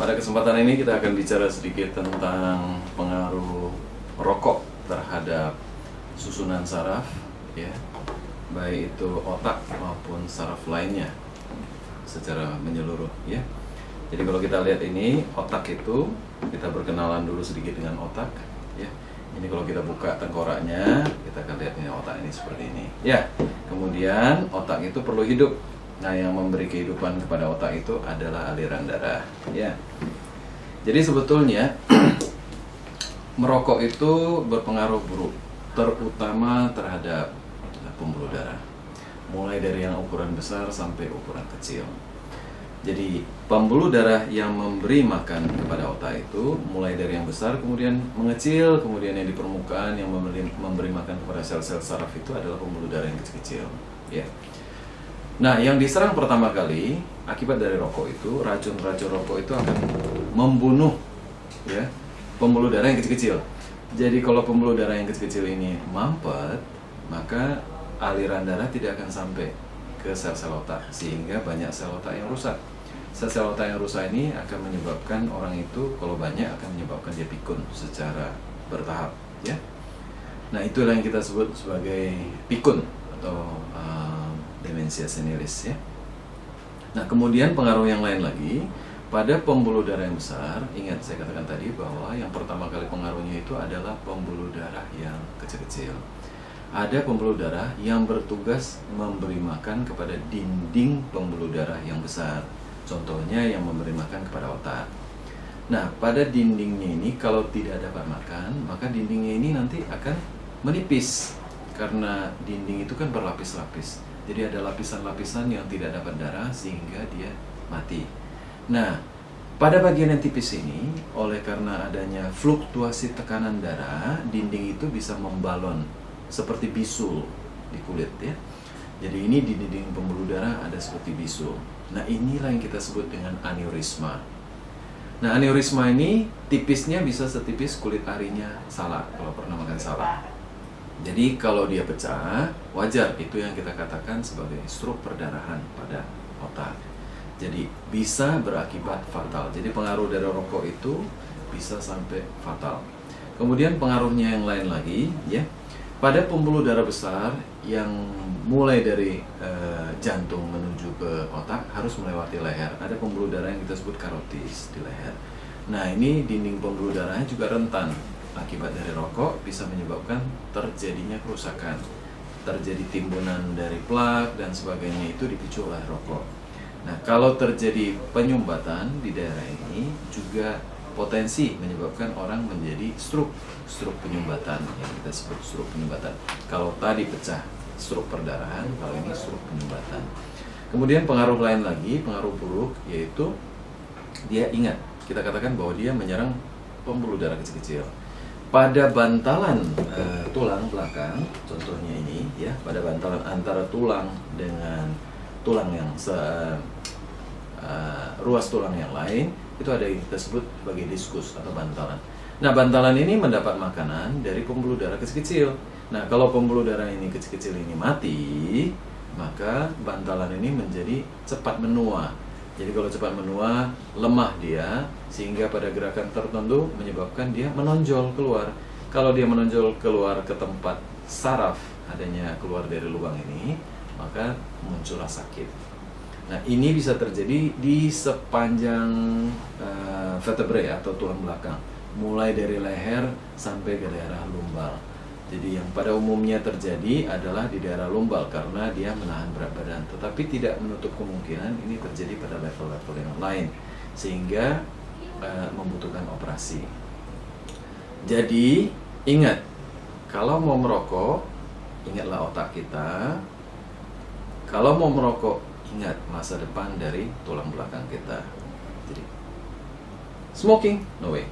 Pada kesempatan ini kita akan bicara sedikit tentang pengaruh rokok terhadap susunan saraf, ya, baik itu otak maupun saraf lainnya secara menyeluruh, ya. Jadi kalau kita lihat ini otak itu, kita berkenalan dulu sedikit dengan otak, ya. Ini kalau kita buka tengkoraknya, kita akan lihat ini otak ini seperti ini, ya. Kemudian otak itu perlu hidup. Nah, yang memberi kehidupan kepada otak itu adalah aliran darah, ya. Jadi sebetulnya merokok itu berpengaruh buruk, terutama terhadap pembuluh darah. Mulai dari yang ukuran besar sampai ukuran kecil. Jadi pembuluh darah yang memberi makan kepada otak itu mulai dari yang besar kemudian mengecil, kemudian yang di permukaan yang memberi makan kepada sel-sel saraf itu adalah pembuluh darah yang kecil-kecil, ya. Nah, yang diserang pertama kali akibat dari rokok itu, racun-racun rokok itu akan membunuh, ya, pembuluh darah yang kecil-kecil. Jadi kalau pembuluh darah yang kecil-kecil ini mampet, maka aliran darah tidak akan sampai ke sel-sel otak, sehingga banyak sel otak yang rusak. Sel-sel otak yang rusak ini akan menyebabkan orang itu, kalau banyak, akan menyebabkan dia pikun secara bertahap, ya. Nah, itulah yang kita sebut sebagai pikun atau demensia senilis, ya. Nah, kemudian pengaruh yang lain lagi pada pembuluh darah yang besar. Ingat saya katakan tadi bahwa yang pertama kali pengaruhnya itu adalah pembuluh darah yang kecil-kecil. Ada pembuluh darah yang bertugas memberi makan kepada dinding pembuluh darah yang besar. Contohnya yang memberi makan kepada otak. Nah, pada dindingnya ini kalau tidak dapat makan, maka dindingnya ini nanti akan menipis. Karena dinding itu kan berlapis-lapis. Jadi ada lapisan-lapisan yang tidak dapat darah sehingga dia mati. Nah, pada bagian yang tipis ini, oleh karena adanya fluktuasi tekanan darah, dinding itu bisa membalon seperti bisul di kulit, ya. Jadi ini di dinding pembuluh darah ada seperti bisul. Nah, inilah yang kita sebut dengan aneurisma. Nah, aneurisma ini tipisnya bisa setipis kulit arinya salak, kalau pernah makan salak. Jadi kalau dia pecah, wajar, itu yang kita katakan sebagai stroke perdarahan pada otak. Jadi bisa berakibat fatal. Jadi pengaruh dari rokok itu bisa sampai fatal. Kemudian pengaruhnya yang lain lagi, ya. Pada pembuluh darah besar yang mulai dari jantung menuju ke otak harus melewati leher. Ada pembuluh darah yang kita sebut karotis di leher. Nah, ini dinding pembuluh darahnya juga rentan. Akibat dari rokok bisa menyebabkan terjadinya kerusakan, terjadi timbunan dari plak dan sebagainya, itu dipicu oleh rokok. Nah, kalau terjadi penyumbatan di daerah ini juga potensi menyebabkan orang menjadi stroke penyumbatan, yang kita sebut stroke penyumbatan. Kalau tadi pecah stroke perdarahan, kalau ini stroke penyumbatan. Kemudian pengaruh lain lagi, pengaruh buruk, yaitu dia ingat, kita katakan bahwa dia menyerang pembuluh darah kecil-kecil. Pada bantalan tulang belakang, contohnya ini, ya, pada bantalan antara tulang dengan tulang yang ruas tulang yang lain, itu ada yang kita sebut sebagai diskus atau bantalan. Nah, bantalan ini mendapat makanan dari pembuluh darah kecil-kecil. Nah, kalau pembuluh darah ini kecil-kecil ini mati, maka bantalan ini menjadi cepat menua. Jadi kalau cepat menua, lemah dia, sehingga pada gerakan tertentu menyebabkan dia menonjol keluar. Kalau dia menonjol keluar ke tempat saraf, adanya keluar dari lubang ini, maka muncullah sakit. Nah, ini bisa terjadi di sepanjang vertebrae atau tulang belakang, mulai dari leher sampai ke daerah lumbal. Jadi yang pada umumnya terjadi adalah di daerah lumbal karena dia menahan berat badan. Tetapi tidak menutup kemungkinan ini terjadi pada level-level yang lain, sehingga membutuhkan operasi. Jadi ingat, kalau mau merokok, ingatlah otak kita. Kalau mau merokok, ingat masa depan dari tulang belakang kita. Jadi smoking, no way.